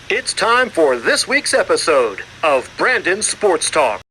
It's time for this week's episode of Brandon's Sports Talk.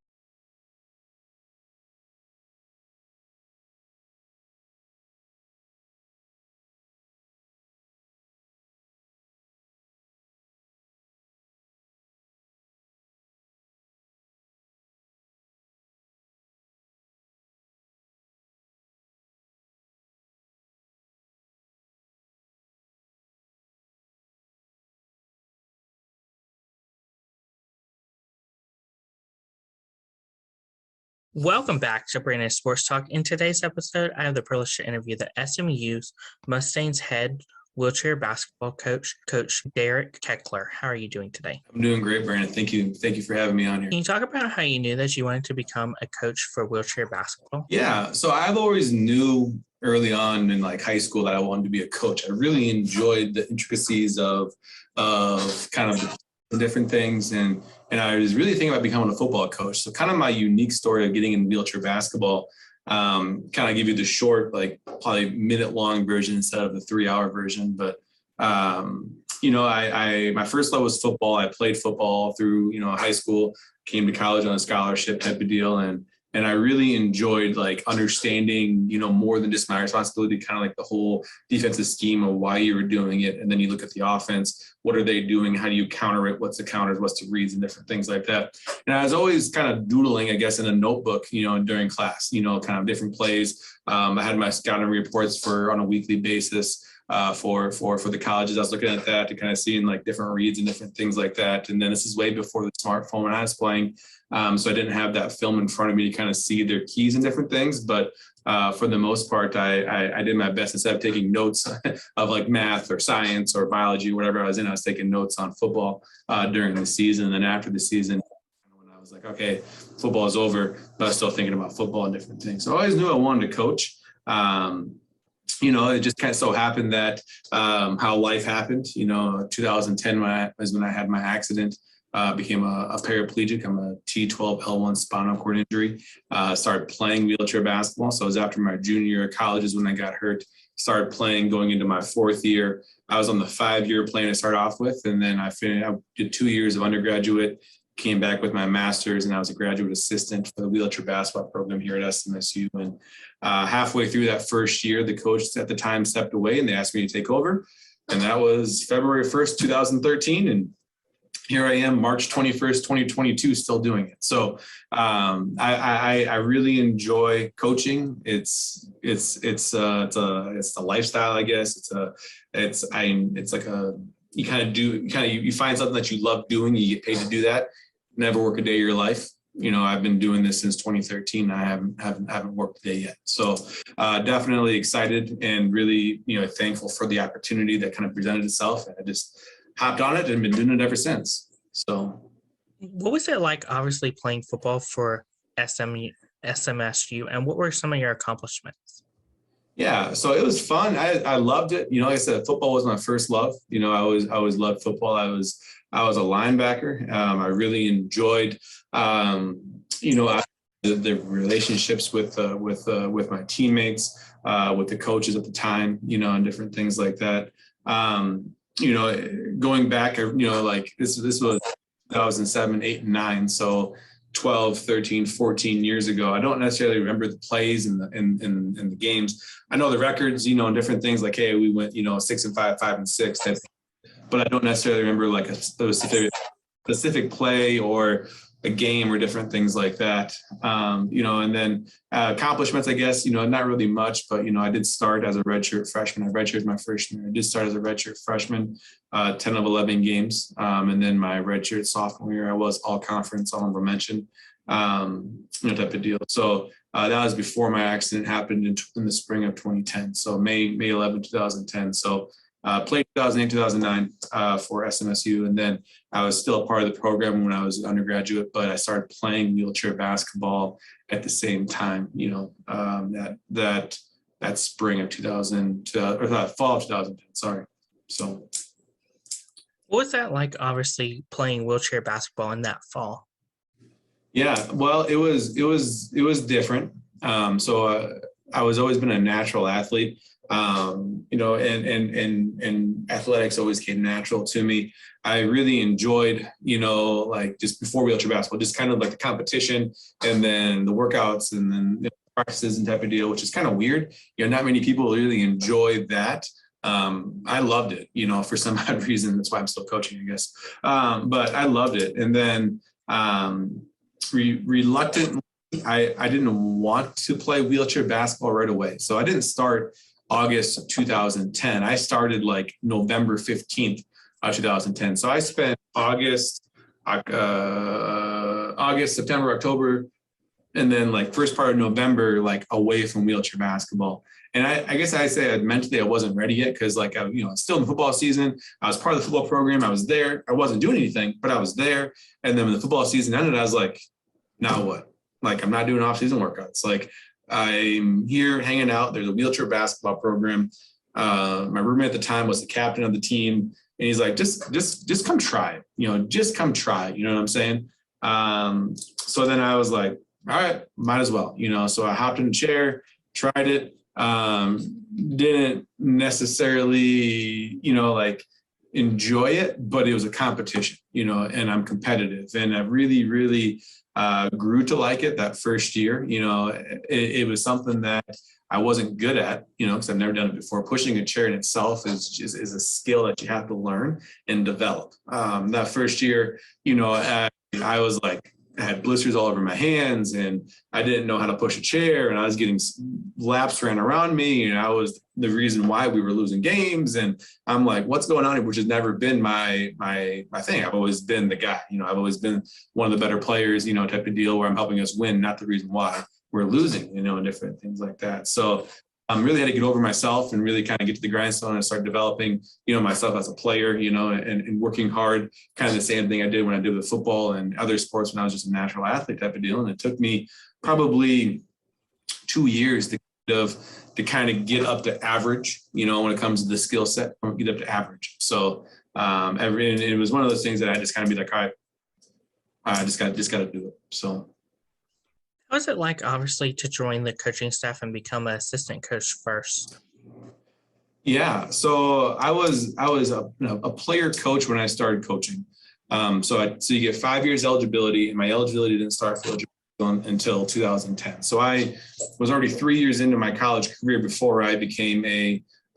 Welcome back to Brandon's Sports Talk. In today's episode, I have the privilege to interview the SMU Mustangs head wheelchair basketball coach, Coach Derk Klinker. How are you doing today? I'm doing great, Brandon. Thank you. Thank you for having me on here. Can you talk about how you knew that you wanted to become a coach for wheelchair basketball? Yeah, so I've always knew early on in like high school that I wanted to be a coach. I really enjoyed the intricacies of kind of the different things, and I was really thinking about becoming a football coach. So kind of my unique story of getting in wheelchair basketball, kind of give you the short, like probably minute-long version instead of the 3-hour version. But I my first love was football. I played football through high school, came to college on a scholarship type of deal, and I really enjoyed like understanding, more than just my responsibility, kind of like the whole defensive scheme of why you were doing it. And then you look at the offense, what are they doing? How do you counter it? What's the counters? What's the reads and different things like that. And I was always kind of doodling, I guess, in a notebook, during class, kind of different plays. I had my scouting reports on a weekly basis. For the colleges, I was looking at that to kind of seeing like different reads and different things like that. And then this is way before the smartphone when I was playing. So I didn't have that film in front of me to kind of see their keys and different things. But for the most part, I did my best. Instead of taking notes of like math or science or biology, whatever I was in, I was taking notes on football during the season. And then after the season, when I was like, okay, football is over, but I was still thinking about football and different things. So I always knew I wanted to coach. It just kind of so happened that how life happened. 2010 was when I had my accident, became a paraplegic. I'm a T12L1 spinal cord injury. Started playing wheelchair basketball. So it was after my junior year of college is when I got hurt. Started playing going into my 4th year. I was on the 5-year plan to start off with, and then I did 2 years of undergraduate. Came back with my master's, and I was a graduate assistant for the wheelchair basketball program here at SMSU. And halfway through that first year, the coach at the time stepped away, and they asked me to take over. And that was February 1st, 2013. And here I am, March 21st, 2022, still doing it. So I really enjoy coaching. It's a lifestyle, I guess. It's like you find something that you love doing, you get paid to do that. Never work a day of your life. I've been doing this since 2013. I haven't worked a day yet. So definitely excited and really, thankful for the opportunity that kind of presented itself. And I just hopped on it and been doing it ever since. So what was it like, obviously, playing football for SMSU, and what were some of your accomplishments? Yeah, so it was fun. I loved it. Like I said, football was my first love. I always loved football. I was a linebacker. I really enjoyed, the relationships with my teammates, with the coaches at the time, and different things like that. Going back, like this was 2007, 8, and 9. So 12, 13, 14 years ago. I don't necessarily remember the plays and the games. I know the records, and different things like, hey, we went, 6-5, 5-6, but I don't necessarily remember like a specific play or a game or different things like that. And then accomplishments, I guess, not really much, but, I did start as a redshirt freshman. I redshirted my first year. I did start as a redshirt freshman, 10 of 11 games. And then my redshirt sophomore year, I was all conference, honorable mention, type of deal. So that was before my accident happened in the spring of 2010. So May 11, 2010. So played 2008, 2009 for SMSU. And then I was still a part of the program when I was an undergraduate, but I started playing wheelchair basketball at the same time, that spring of 2000, or fall of 2010, sorry. So. What was that like, obviously, playing wheelchair basketball in that fall? Yeah, well, it was different. I was always been a natural athlete. And athletics always came natural to me. I really enjoyed, like just before wheelchair basketball, just kind of like the competition and then the workouts and then practices and type of deal, which is kind of weird. Not many people really enjoy that. I loved it, for some odd reason. That's why I'm still coaching, I guess. But I loved it. And then reluctantly, I didn't want to play wheelchair basketball right away. So I didn't start August of 2010. I started like November 15th of 2010. So I spent August, September, October, and then like first part of November, like away from wheelchair basketball. And I guess I say mentally I wasn't ready yet because like, still in the football season. I was part of the football program. I was there. I wasn't doing anything, but I was there. And then when the football season ended, I was like, now what? Like, I'm not doing off-season workouts. Like, I'm here hanging out. There's a wheelchair basketball program. My roommate at the time was the captain of the team. And he's like, just come try it, just come try it. You know what I'm saying? So then I was like, all right, might as well, so I hopped in a chair, tried it, didn't necessarily, like enjoy it, but it was a competition, and I'm competitive and I really, really grew to like it that first year. It was something that I wasn't good at, because I've never done it before. Pushing a chair in itself is a skill that you have to learn and develop. That first year, I was like, I had blisters all over my hands and I didn't know how to push a chair and I was getting laps ran around me and I was the reason why we were losing games. And I'm like, what's going on here? Which has never been my thing. I've always been the guy, I've always been one of the better players, type of deal where I'm helping us win, not the reason why we're losing, and different things like that. So really had to get over myself and really kind of get to the grindstone and start developing, myself as a player, and working hard, kind of the same thing I did when I did with football and other sports when I was just a natural athlete type of deal. And it took me probably 2 years to kind of get up to average, when it comes to the skill set, get up to average. So and it was one of those things that I just kind of be like, all right, I just got to do it. So. How was it like, obviously, to join the coaching staff and become an assistant coach first? Yeah, so I was a player coach when I started coaching. So you get 5 years eligibility, and my eligibility didn't start for until 2010. So I was already 3 years into my college career before I became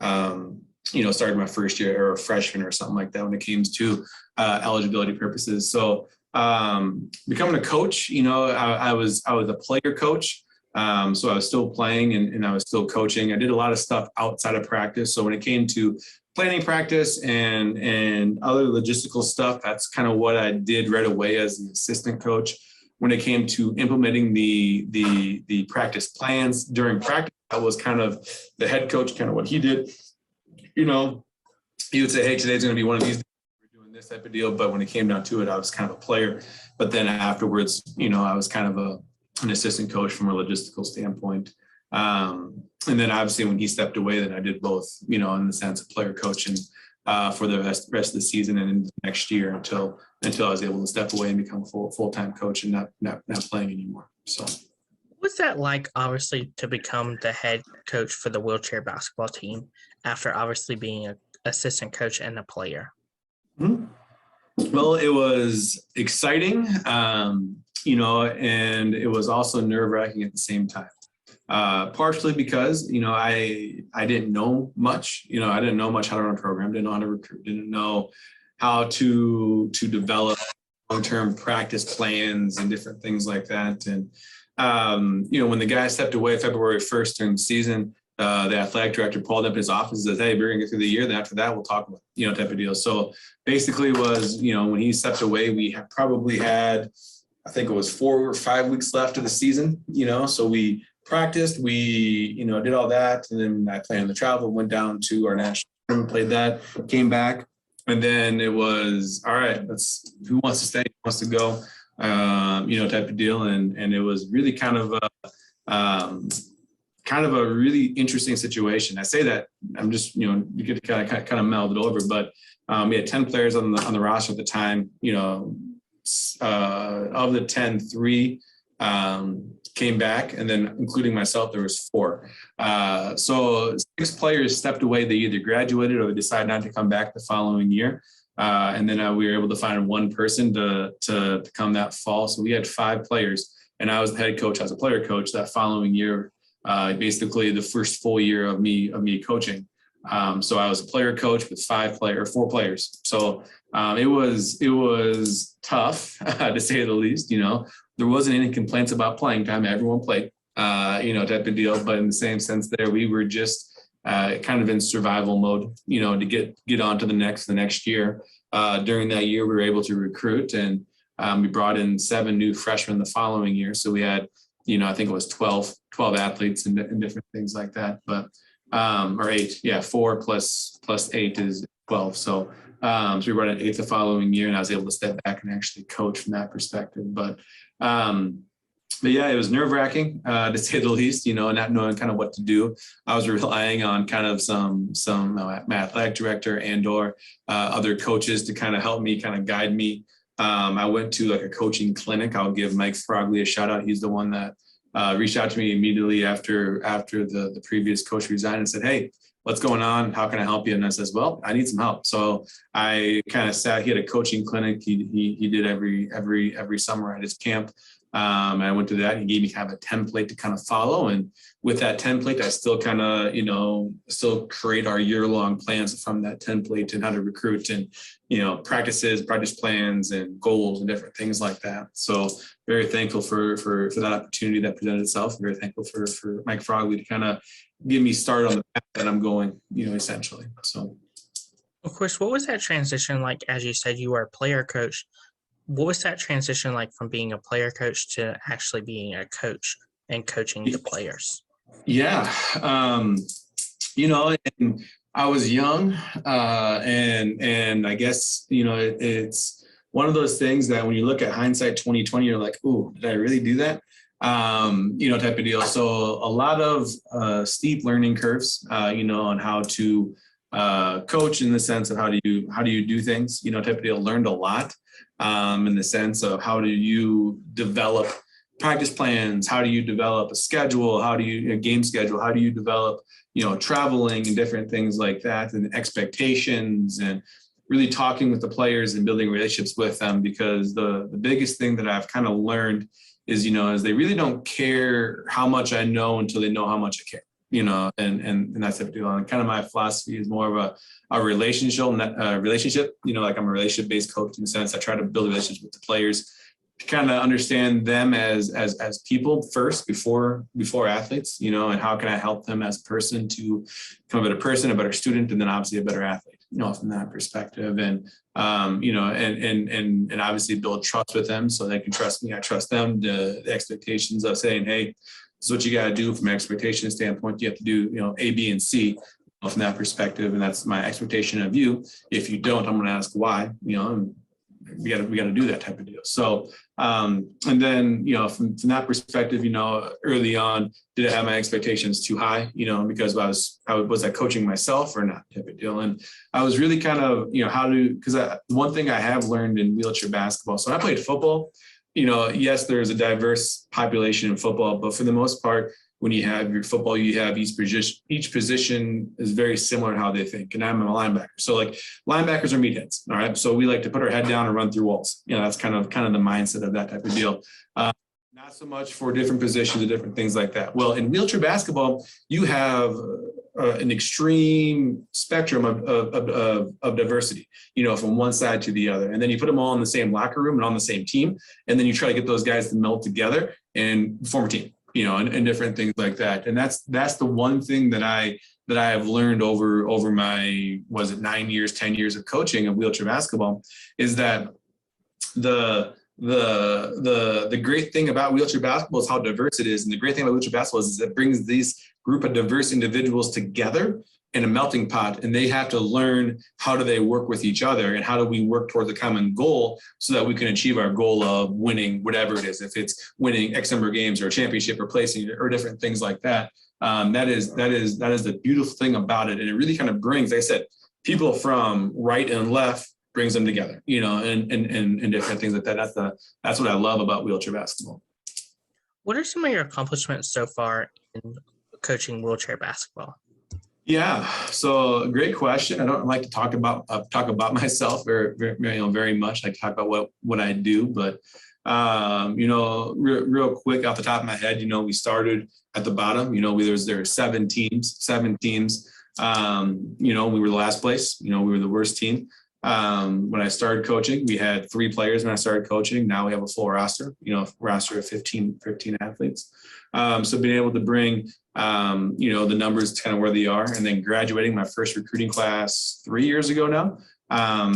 started my first year or a freshman or something like that when it came to eligibility purposes. So becoming a coach, I was a player coach. So I was still playing and I was still coaching. I did a lot of stuff outside of practice. So when it came to planning practice and other logistical stuff, that's kind of what I did right away as an assistant coach. When it came to implementing the practice plans during practice, I was kind of the head coach, kind of what he did. He would say, hey, today's going to be one of these. This type of deal, but when it came down to it, I was kind of a player. But then afterwards, I was kind of an assistant coach from a logistical standpoint. And then obviously when he stepped away, then I did both, in the sense of player coaching for the rest of the season and into next year until I was able to step away and become a full-time coach and not playing anymore. So. What's that like, obviously, to become the head coach for the wheelchair basketball team after obviously being an assistant coach and a player? Well, it was exciting, and it was also nerve-wracking at the same time. Partially because, I didn't know much. I didn't know much how to run a program, didn't know how to recruit, didn't know how to develop long-term practice plans and different things like that. And, when the guy stepped away February 1st during the season, the athletic director pulled up his office and says, hey, we're going to get through the year. Then after that, we'll talk about, type of deal. So basically was, when he stepped away, we probably had, I think it was 4 or 5 weeks left of the season, so we practiced, we, did all that. And then I planned the travel, went down to our national tournament, played that, came back. And then it was, all right, who wants to stay, who wants to go, type of deal. And it was really kind of a really interesting situation. I say that I'm just, you get to kind of meld it over, but we had 10 players on the roster at the time, of the 10, 3 came back, and then including myself, there was 4. So 6 players stepped away. They either graduated or they decided not to come back the following year. And then we were able to find one person to come that fall. So we had 5 players, and I was the head coach. I was a player coach that following year, basically the first full year of me coaching. So I was a player coach with 4 players. So it was tough to say the least. There wasn't any complaints about playing time. Everyone played, type of deal. But in the same sense there, we were just kind of in survival mode, to get on to the next year. During that year, we were able to recruit, and we brought in 7 new freshmen the following year. So we had, I think it was 12 athletes and different things like that. But or 8, 4 plus 8 is 12. So we brought in 8 the following year, and I was able to step back and actually coach from that perspective. But yeah, it was nerve-wracking to say the least, not knowing kind of what to do. I was relying on kind of some athletic director and or other coaches to kind of help me, kind of guide me. I went to like a coaching clinic. I'll give Mike Frogley a shout out. He's the one that reached out to me immediately after the previous coach resigned and said, "Hey, what's going on? How can I help you?" And I says, "Well, I need some help." So I kind of he had a coaching clinic. He did every summer at his camp. I went to that. He gave me kind of a template to kind of follow. And with that template, I still kind of, still create our year-long plans from that template and how to recruit and, practice plans and goals and different things like that. So very thankful for that opportunity that presented itself. Very thankful for Mike Frogley to kind of get me started on the path that I'm going, essentially. So. Of course, what was that transition like? As you said, you were a player coach. What was that transition like from being a player coach to actually being a coach and coaching the players? Yeah. And I was young, and I guess, it's one of those things that when you look at hindsight 2020, you're like, "Ooh, did I really do that?" Type of deal. So a lot of steep learning curves, on how to coach in the sense of how do you do things, type of deal. Learned a lot. In the sense of how do you develop practice plans, how do you develop a schedule, how do you a game schedule, how do you develop, traveling and different things like that, and expectations, and really talking with the players and building relationships with them. Because the biggest thing that I've kind of learned is, is they really don't care how much I know until they know how much I care. And that's it. And kind of my philosophy is more of a relationship, like I'm a relationship-based coach in the sense I try to build relationships with the players to kind of understand them as people first before athletes, and how can I help them as a person to become a better person, a better student, and then obviously a better athlete, from that perspective. And, and obviously build trust with them so they can trust me. I trust them. The expectations of saying, "Hey, this is what you got to do from an expectation standpoint. You have to do, A, B, and C from that perspective. And that's my expectation of you. If you don't, I'm going to ask why, and we got to do that type of deal." So, and then, from that perspective, early on, did I have my expectations too high, because was I coaching myself or not type of deal. And I was really kind of, because one thing I have learned in wheelchair basketball. So when I played football, yes, there's a diverse population in football, but for the most part, when you have your football, you have each position is very similar in how they think. And I'm a linebacker. So like linebackers are meatheads. All right. So we like to put our head down and run through walls. That's kind of the mindset of that type of deal. Not so much for different positions or different things like that. Well, in wheelchair basketball, you have an extreme spectrum of diversity, from one side to the other. And then you put them all in the same locker room and on the same team. And then you try to get those guys to meld together and form a team, and different things like that. And that's the one thing that I have learned over my, 9 years, 10 years of coaching of wheelchair basketball, is that the great thing about wheelchair basketball is how diverse it is. And the great thing about wheelchair basketball is it brings these group of diverse individuals together in a melting pot, and they have to learn how do they work with each other and how do we work towards a common goal so that we can achieve our goal of winning whatever it is, if it's winning X number of games or a championship or placing or different things like that. That is the beautiful thing about it. And it really kind of brings, like I said, people from right and left, brings them together, and different things like that. That's what I love about wheelchair basketball. What are some of your accomplishments so far in coaching wheelchair basketball? Yeah, so great question. I don't like to talk about myself very much. I talk about what I do, but real quick off the top of my head, we started at the bottom. There were seven teams. We were the last place. We were the worst team. When I started coaching, we had 3 players when I started coaching. Now we have a full roster, roster of 15 athletes. So being able to bring, the numbers to kind of where they are, and then graduating my first recruiting class 3 years ago now.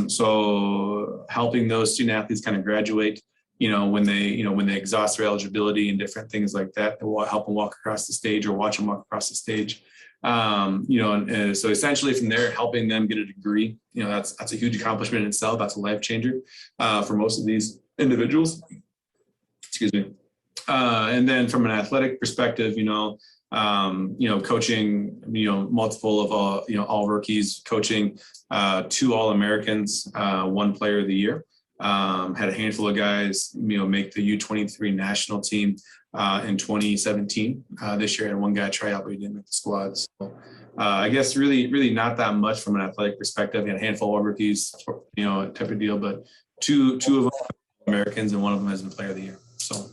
So helping those student athletes kind of graduate, when they exhaust their eligibility and different things like that, that will help them walk across the stage or watch them walk across the stage. So essentially from there, helping them get a degree, that's a huge accomplishment in itself. That's a life changer for most of these individuals. Excuse me. And then from an athletic perspective, coaching, multiple of all rookies, coaching 2 All-Americans, 1 Player of the Year. Had a handful of guys, make the U23 national team in 2017. This year I had 1 guy try out, but he didn't make the squad. So I guess really not that much from an athletic perspective. We had a handful of rookies, type of deal, but two of them are Americans and 1 of them has been Player of the Year. So.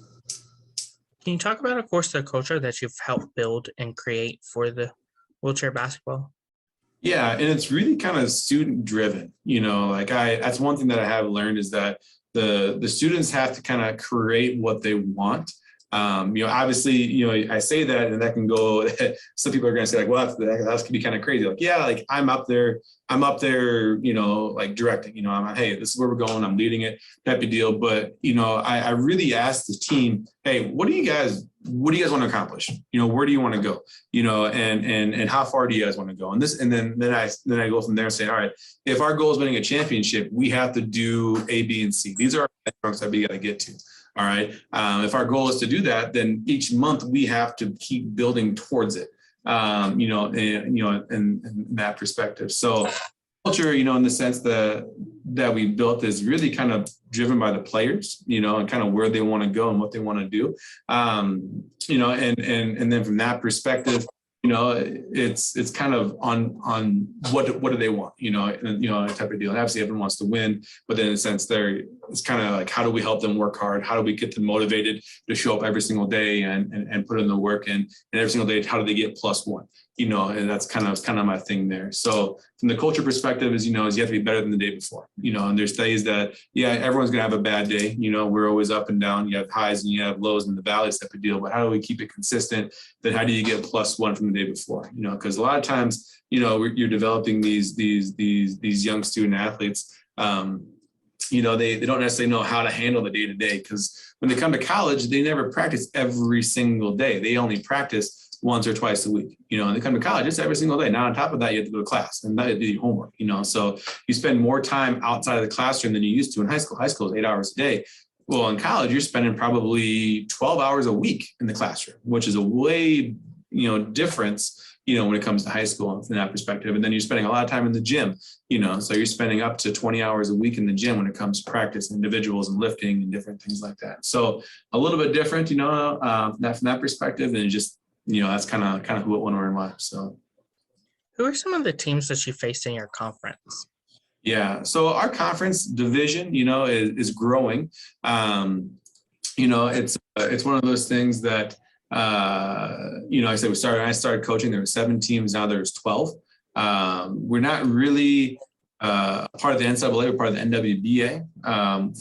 Can you talk about a course of culture that you've helped build and create for the wheelchair basketball? Yeah, and it's really kind of student driven. That's one thing that I have learned is that the students have to kind of create what they want. Obviously, I say that and that can go, some people are going to say like, well, that could be kind of crazy. Like, yeah, like I'm up there, like directing, hey, this is where we're going. I'm leading it, type of deal. But, I really asked the team, hey, what do you guys want to accomplish? Where do you want to go? And how far do you guys want to go? And then I go from there and say, all right, if our goal is winning a championship, we have to do A, B, and C. These are our benchmarks that we got to get to. All right. If our goal is to do that, then each month we have to keep building towards it. In that perspective. So culture, in the sense that we built is really kind of driven by the players, and kind of where they want to go and what they want to do. And then from that perspective, it's kind of on what do they want, type of deal. And obviously everyone wants to win, but then in a sense it's kind of like, how do we help them work hard? How do we get them motivated to show up every single day and put in the work, and every single day, how do they get +1? And that's kind of my thing there. So from the culture perspective is you have to be better than the day before, and there's days that, yeah, everyone's going to have a bad day. We're always up and down. You have highs and you have lows and the valleys type of deal, but how do we keep it consistent? Then how do you get +1 from the day before? Because a lot of times, you're developing these young student athletes. They don't necessarily know how to handle the day to day, because when they come to college, they never practice every single day. They only practice once or twice a week, and they come to college, it's every single day. Now, on top of that, you have to go to class and do your homework, so you spend more time outside of the classroom than you used to in high school. High school is 8 hours a day. Well, in college, you're spending probably 12 hours a week in the classroom, which is a way, difference, when it comes to high school from that perspective. And then you're spending a lot of time in the gym, so you're spending up to 20 hours a week in the gym when it comes to practice, individuals and lifting and different things like that. So a little bit different, from that perspective, and just, that's kind of who, what, where, and why. So, who are some of the teams that you faced in your conference? Yeah, so our conference division, is growing. It's one of those things that, I said I started coaching. There were 7 teams. Now there's 12. We're not really part of the NCAA. We're part of the NWBA.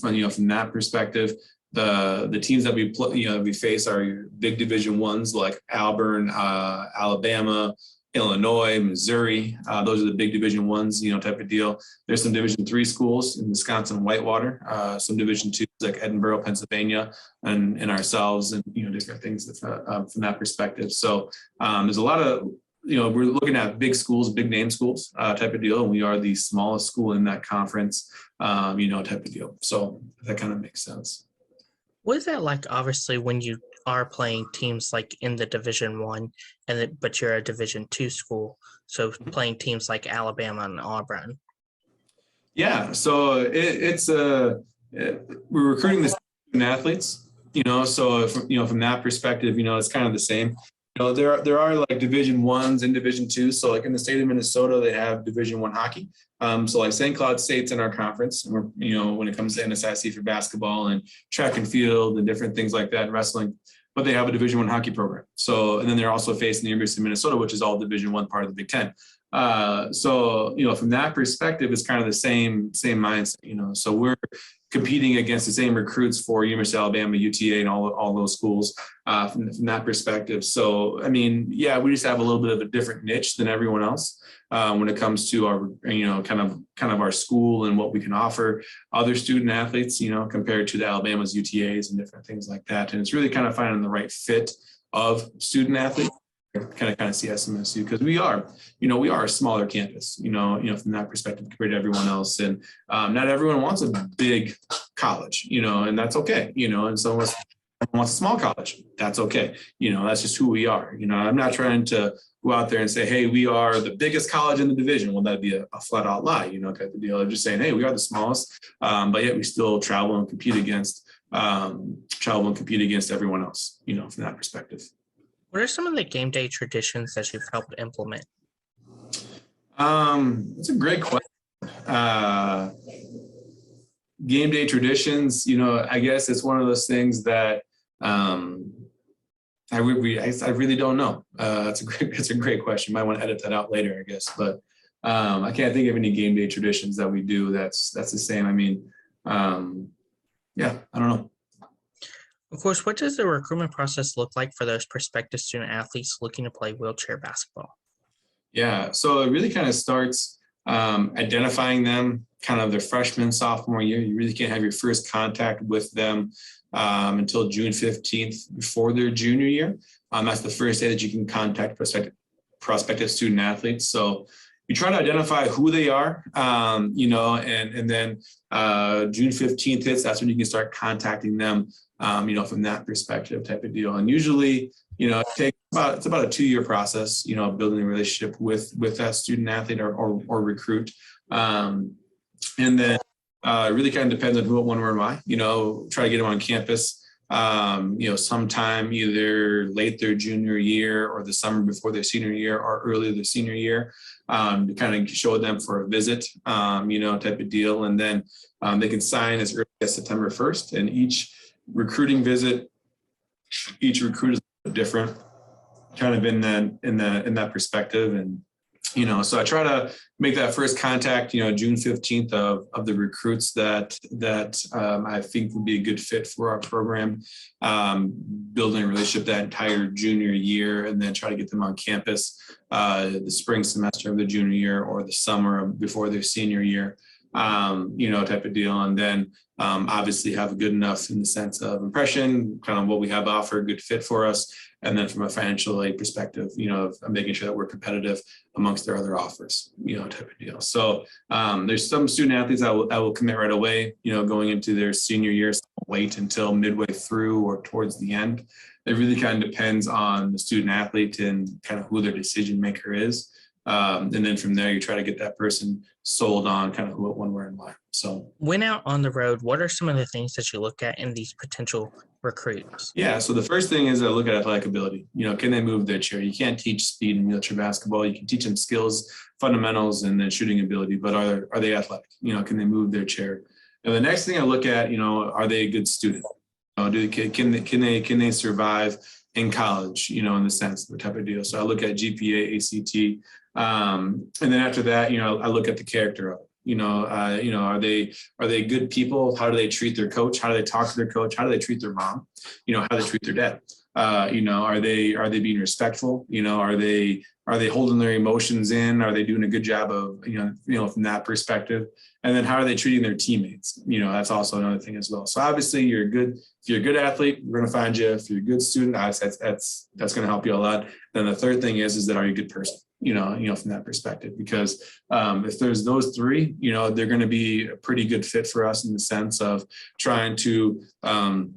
From that perspective. The teams that we face are big Division I's like Auburn, Alabama, Illinois, Missouri. Those are the big Division I's, type of deal. There's some Division III schools in Wisconsin, Whitewater, some Division II's like Edinburgh, Pennsylvania, and ourselves, and different things from that perspective. So there's a lot of we're looking at big schools, big name schools, type of deal, and we are the smallest school in that conference, type of deal. So that kind of makes sense. What is that like, obviously, when you are playing teams like in the Division I, but you're a Division II school, so playing teams like Alabama and Auburn? Yeah, so we're recruiting the student athletes, So from that perspective, it's kind of the same. There are like Division Is and Division II. So like in the state of Minnesota, they have Division I hockey. So like St. Cloud State's in our conference, and we're, when it comes to NSIC for basketball and track and field and different things like that, and wrestling, but they have a Division I hockey program. So, and then they're also facing the University of Minnesota, which is all Division I part of the Big Ten. So from that perspective, it's kind of the same mindset, so we're competing against the same recruits for University of Alabama, UTA, and all those schools from that perspective. So, we just have a little bit of a different niche than everyone else when it comes to our, kind of our school and what we can offer other student athletes, compared to the Alabama's, UTAs, and different things like that. And it's really kind of finding the right fit of student athletes. Kind of see SMSU because we are a smaller campus, from that perspective compared to everyone else. And not everyone wants a big college, and that's okay, and so wants a small college. That's okay. That's just who we are. I'm not trying to go out there and say, hey, we are the biggest college in the division. Well, that'd be a flat out lie, type of deal. I'm just saying, hey, we are the smallest, but yet we still travel and compete against everyone else, from that perspective. What are some of the game day traditions that you've helped implement? That's a great question. Game day traditions, I guess it's one of those things that I really don't know. It's a great question. Might want to edit that out later, I guess. But I can't think of any game day traditions that we do that's the same. I don't know. Of course, what does the recruitment process look like for those prospective student athletes looking to play wheelchair basketball? Yeah, so it really kind of starts identifying them kind of their freshman, sophomore year. You really can't have your first contact with them until June 15th before their junior year. That's the first day that you can contact prospective student athletes. So you try to identify who they are, and then June 15th hits, that's when you can start contacting them, from that perspective type of deal. And usually, it's about a 2-year process, building a relationship with that student athlete or recruit. And then it really kind of depends on who, when, where, and why, try to get them on campus, sometime either late their junior year or the summer before their senior year or early their senior year, to kind of show them for a visit, type of deal. And then they can sign as early as September 1st. And each recruiting visit, each recruit is different, kind of in that perspective. And so I try to make that first contact, June 15th of the recruits that I think would be a good fit for our program, building a relationship that entire junior year, and then try to get them on campus the spring semester of the junior year or the summer before their senior year, type of deal. And then obviously have a good enough in the sense of impression, kind of what we have to offer, a good fit for us. And then from a financial aid perspective, of making sure that we're competitive amongst their other offers, type of deal. So there's some student athletes that will commit right away, going into their senior year, wait until midway through or towards the end. It really kind of depends on the student athlete and kind of who their decision maker is. And then from there, you try to get that person sold on kind of who, when, where, and why. So when out on the road, what are some of the things that you look at in these potential recruits? Yeah, so the first thing is I look at athletic ability. Can they move their chair? You can't teach speed in wheelchair basketball. You can teach them skills, fundamentals, and then shooting ability, but are they athletic? Can they move their chair? And the next thing I look at, are they a good student? Can they survive in college? In the sense, the type of deal. So I look at GPA, ACT, and then after that, I look at the character of it. Are they good people? How do they treat their coach? How do they talk to their coach? How do they treat their mom? How do they treat their dad? Are they being respectful? Are they holding their emotions in? Are they doing a good job of, from that perspective? And then how are they treating their teammates? That's also another thing as well. So obviously if you're a good athlete, we're going to find you. If you're a good student, that's going to help you a lot. Then the third thing is that are you a good person? From that perspective, because if there's those three, they're going to be a pretty good fit for us in the sense of trying to do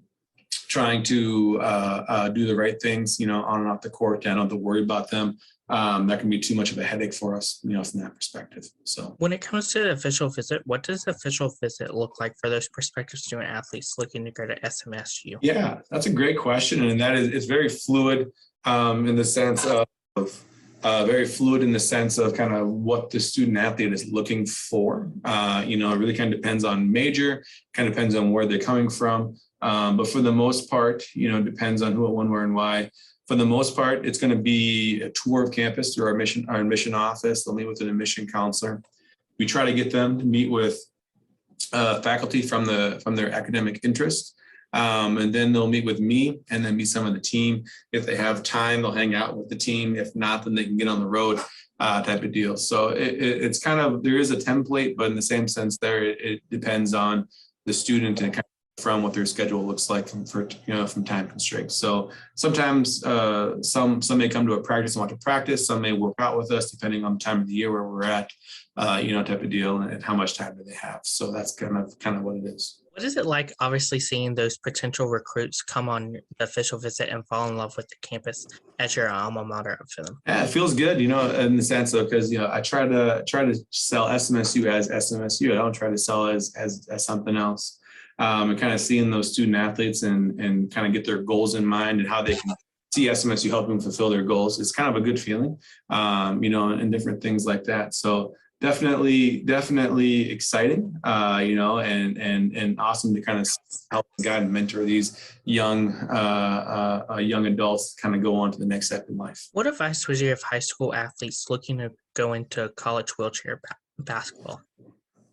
the right things, on and off the court. I don't have to worry about them, that can be too much of a headache for us, from that perspective. So when it comes to the official visit, what does the official visit look like for those prospective student athletes looking to go to SMSU? Yeah, that's a great question. And it's very fluid in the sense of very fluid in the sense of kind of what the student athlete is looking for. It really kind of depends on major, kind of depends on where they're coming from. But for the most part, it depends on who, when, where, and why. For the most part, it's going to be a tour of campus through our admission office. They'll meet with an admission counselor. We try to get them to meet with faculty from their academic interest. And then they'll meet with me and then meet some of the team. If they have time, they'll hang out with the team. If not, then they can get on the road type of deal. So it's kind of, there is a template, but in the same sense there, it depends on the student and kind of from what their schedule looks like from time constraints. So sometimes some may come to a practice and want to practice. Some may work out with us depending on the time of the year where we're at, type of deal and how much time do they have. So that's kind of what it is. What is it like, obviously, seeing those potential recruits come on the official visit and fall in love with the campus as your alma mater for them? Yeah, it feels good, in the sense of, because, I try to sell SMSU as SMSU. I don't try to sell as something else. And kind of seeing those student athletes and kind of get their goals in mind and how they can see SMSU helping fulfill their goals. It's kind of a good feeling, and different things like that. So definitely exciting, and awesome to kind of help guide and mentor these young adults kind of go on to the next step in life. What advice would you give high school athletes looking to go into college wheelchair basketball?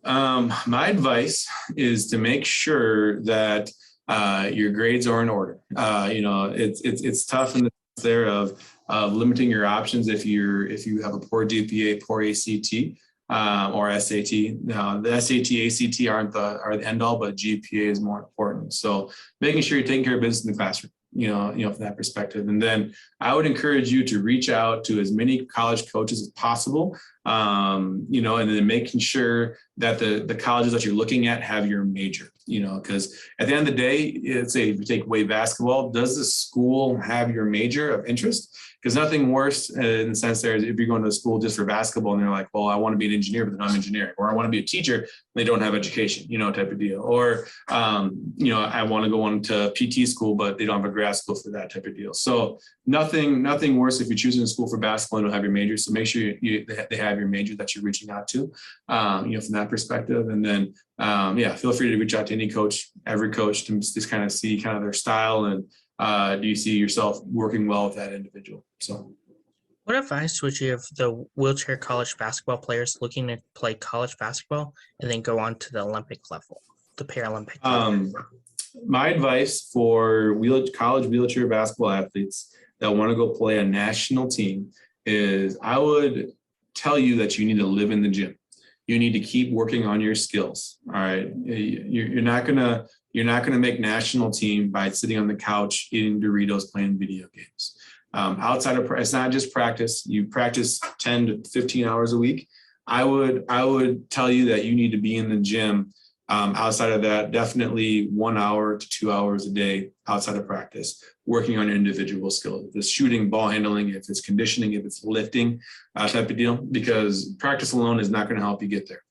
My advice is to make sure that your grades are in order. It's tough in the sense there of limiting your options if you have a poor GPA, poor ACT. Or SAT. Now, the SAT, ACT are the end all, but GPA is more important. So making sure you're taking care of business in the classroom, from that perspective. And then I would encourage you to reach out to as many college coaches as possible, and then making sure that the colleges that you're looking at have your major, because at the end of the day, let's say if you take away basketball, does the school have your major of interest? Because nothing worse in the sense there is if you're going to school just for basketball and they're like, well, I want to be an engineer, but then I'm engineering, or I want to be a teacher, they don't have education, type of deal. Or, I want to go on to PT school, but they don't have a grad school for that type of deal. So nothing worse if you're choosing a school for basketball and don't have your major. So make sure they have your major that you're reaching out to, from that perspective. And then, feel free to reach out to any coach, every coach, to just kind of see kind of their style and, do you see yourself working well with that individual? So what advice would you give the wheelchair college basketball players looking to play college basketball and then go on to the Olympic level, the Paralympic level? My advice for college wheelchair basketball athletes that want to go play a national team is I would tell you that you need to live in the gym. You need to keep working on your skills. All right. You're not gonna make national team by sitting on the couch eating Doritos, playing video games. Outside of it's not just practice. You practice 10 to 15 hours a week. I would tell you that you need to be in the gym. Outside of that, definitely 1 hour to 2 hours a day outside of practice, working on your individual skills. If it's shooting, ball handling, if it's conditioning, if it's lifting, type of deal, because practice alone is not going to help you get there.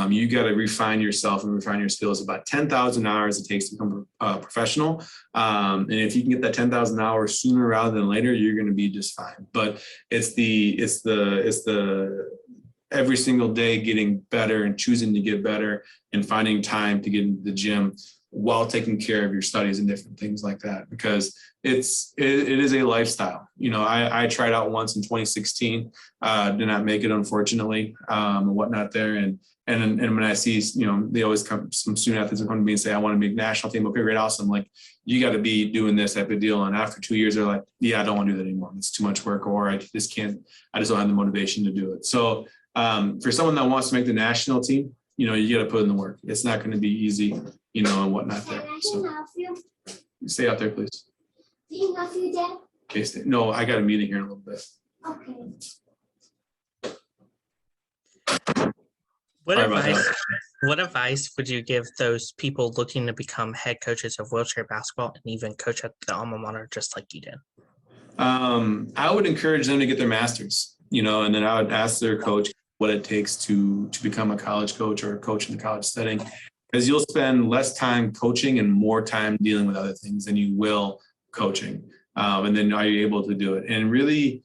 You got to refine yourself and refine your skills. About 10,000 hours it takes to become a professional. And if you can get that 10,000 hours sooner rather than later, you're going to be just fine. But it's the every single day getting better and choosing to get better and finding time to get into the gym while taking care of your studies and different things like that, because it is a lifestyle. I tried out once in 2016, did not make it, unfortunately, and whatnot there. And when I see, they always come, some student athletes will come to me and say, I want to make national team. Okay, great, awesome. Like, you got to be doing this type of deal. And after 2 years, they're like, yeah, I don't want to do that anymore. It's too much work, or I just don't have the motivation to do it. So for someone that wants to make the national team, you got to put in the work. It's not going to be easy, and whatnot there. So stay out there, please. Do you love you, Dad? Okay, no, I got a meeting here in a little bit. Okay. What advice would you give those people looking to become head coaches of wheelchair basketball and even coach at the alma mater just like you did? I would encourage them to get their master's, and then I would ask their coach what it takes to become a college coach or a coach in the college setting, because you'll spend less time coaching and more time dealing with other things than you will coaching. And then are you able to do it? And really,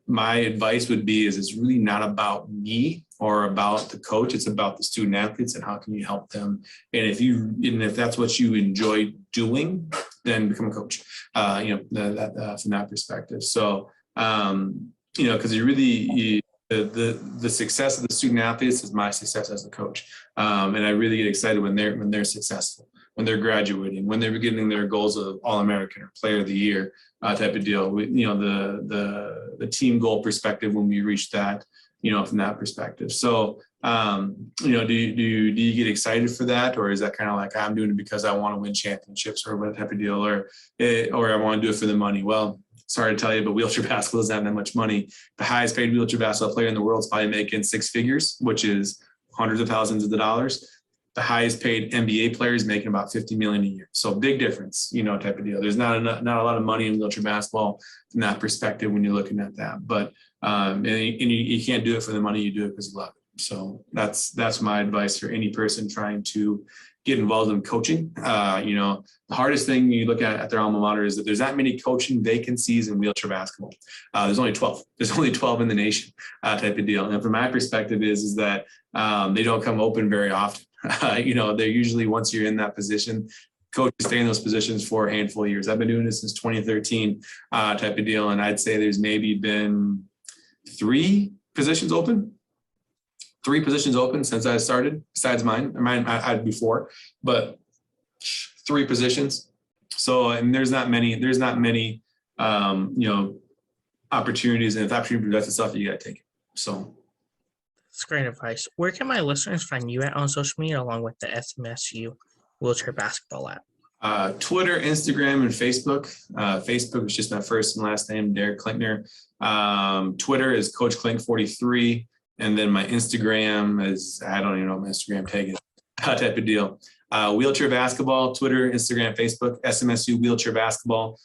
my advice would be it's really not about me or about the coach. It's about the student athletes and how can you help them. And if that's what you enjoy doing, then become a coach, from that perspective. So, because the success of the student athletes is my success as a coach. And I really get excited when they're successful, when they're graduating, when they're getting their goals of All-American or Player of the Year type of deal. The team goal perspective when we reach that, from that perspective. So, do you get excited for that, or is that kind of like I'm doing it because I want to win championships or what type of deal, or I want to do it for the money? Well, sorry to tell you, but wheelchair basketball doesn't have that much money. The highest paid wheelchair basketball player in the world is probably making six figures, which is hundreds of thousands of dollars. The highest paid NBA player is making about $50 million a year. So big difference, type of deal. There's not a lot of money in wheelchair basketball from that perspective when you're looking at that. But and you can't do it for the money. You do it because you love it. So that's my advice for any person trying to get involved in coaching. The hardest thing you look at their alma mater is that there's not many coaching vacancies in wheelchair basketball. There's only 12. There's only 12 in the nation type of deal. And from my perspective is that they don't come open very often. They're usually, once you're in that position, coaches stay in those positions for a handful of years. I've been doing this since 2013 type of deal. And I'd say there's maybe been three positions open since I started, besides mine. I had before, but 3 positions. So, and there's not many, opportunities. And if the opportunity presents itself, you got to take it. So. That's great advice. Where can my listeners find you at on social media along with the SMSU Wheelchair Basketball app? Twitter, Instagram, and Facebook. Facebook is just my first and last name, Derk Klinker. Twitter is Coach Klink43. And then my Instagram is, I don't even know what my Instagram tag is, type of deal. Wheelchair basketball, Twitter, Instagram, Facebook. SMSU Wheelchair Basketball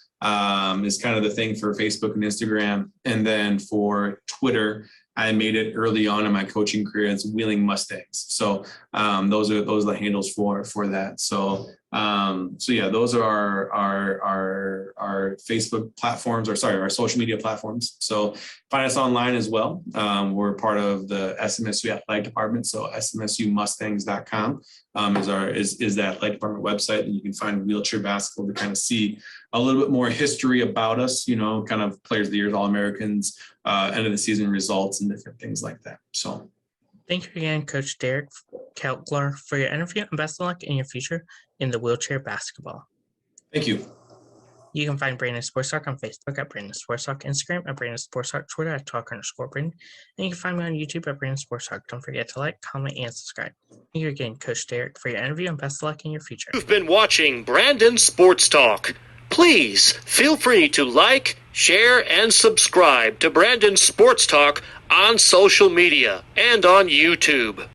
is kind of the thing for Facebook and Instagram. And then for Twitter, I made it early on in my coaching career. It's Wheeling Mustangs. So those are the handles for that. So yeah, those are our Facebook platforms, our social media platforms. So find us online as well. We're part of the SMSU athletic department. So smsumustangs.com is that athletic department website, and you can find wheelchair basketball to kind of see a little bit more history about us, kind of players of the year, All-Americans, end of the season results and different things like that. So thank you again, Coach Derk Klinker, for your interview, and best of luck in your future in the wheelchair basketball. Thank you. You can find Brandon Sports Talk on Facebook at Brandon Sports Talk, Instagram at Brandon Sports Talk, Twitter at Talk_Brandon, and you can find me on YouTube at Brandon Sports Talk. Don't forget to like, comment, and subscribe. Thank you again, Coach Derk, for your interview, and best of luck in your future. You've been watching Brandon Sports Talk. Please feel free to like, share, and subscribe to Brandon Sports Talk on social media and on YouTube.